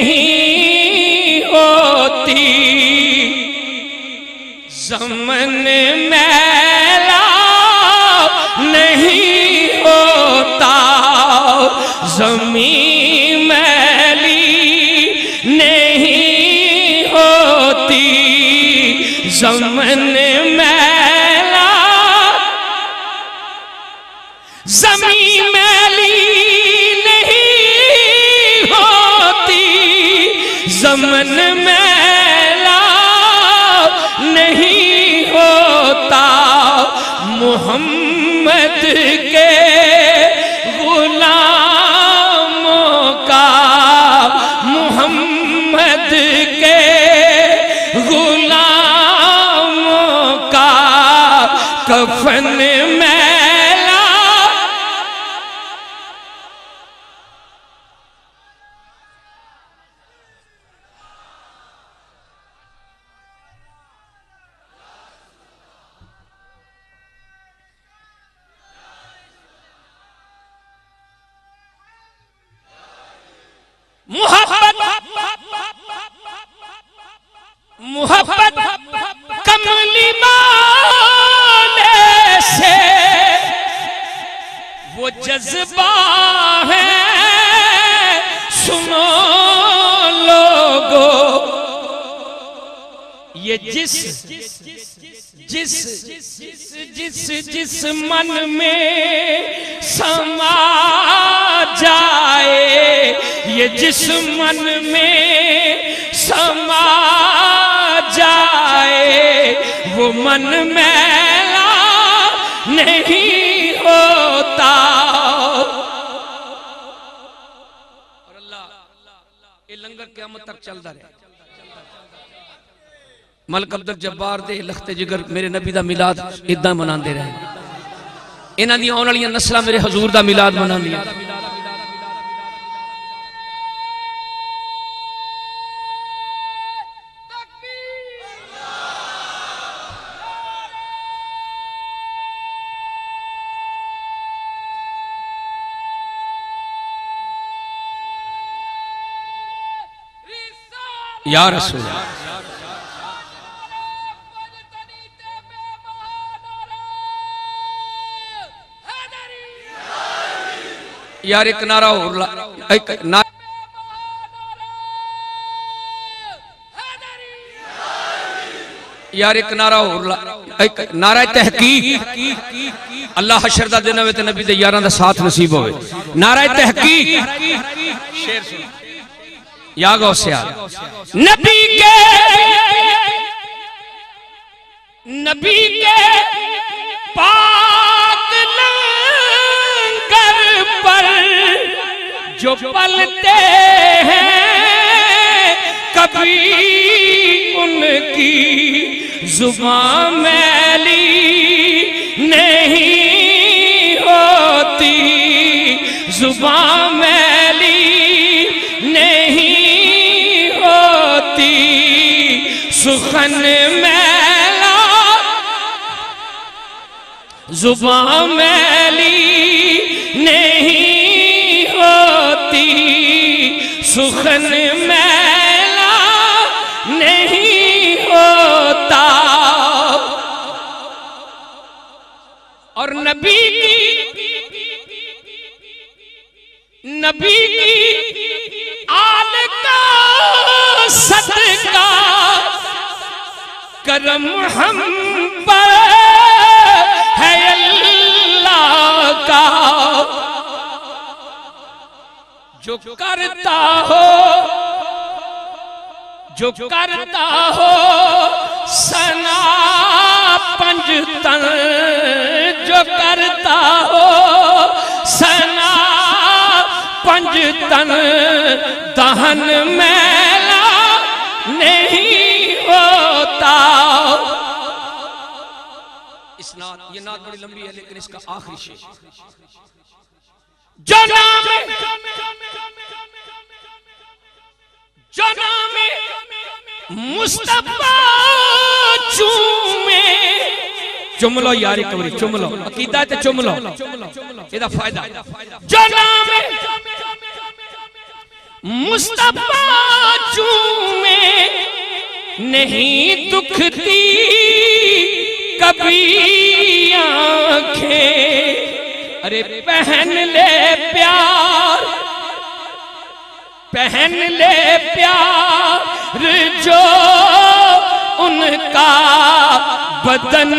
नहीं होती, ज़मन मैला नहीं होता, ज़मीं मैली नहीं होती, ज़मन मैला, ज़मीं मैली नहीं होती, ज़मन मैला नहीं होता, मोहम्मद के गुलामों का, मोहम्मद के गुलामों का कफन मैला, मोहब्बत कमली माने से वो जज्बा है, सुनो लोगो, ये जिस मन में समा जाए, ये जिस मन में समा जाए, वो मन मैला नहीं होता। और अल्लाह ये लंगर क़यामत तक चलता रहे। मलक अब्दुल जब्बार दे लखते जिगर मेरे नबी दा मिलाद इदा मनाते रहे, इन्हां दी आने वाली नस्लां मेरे हजूर दा मिलाद मनांदियां। या रसूल यार एक नारा और यार एक नारा और नारा तहकीक। अल्लाह हशर दा दिन होवे ते नबी दे यारां दा साथ नसीब होवे। नारा तहकीक। शेर सुन या गौसिया, नबी के पाक लंगर पर जो पलते हैं, कभी उनकी जुबान मैली नहीं होती, जुबान मैली नहीं होती, सुखन मैला जुबान मैली नहीं होती, सुखन मैला नहीं होता। और नबी की आल का सदका करम हम पर है अल्लाह का, जो करता हो सना पंजतन, जो करता हो सना पंजतन, दहन मैला नहीं होता। इस नात, ये नात बड़ी लंबी है लेकिन इसका आखिरी शेर, जो नाम मुस्तफा चूमे, चुम लो यार एक बारी, चुम लो, अकीदा ते चुम लो, ਇਹਦਾ फायदा। जो नाम मुस्तफा चूमे नहीं दुखती कभी आंखें, अरे पहन ले प्यार, पहन ले प्यार जो उनका बदन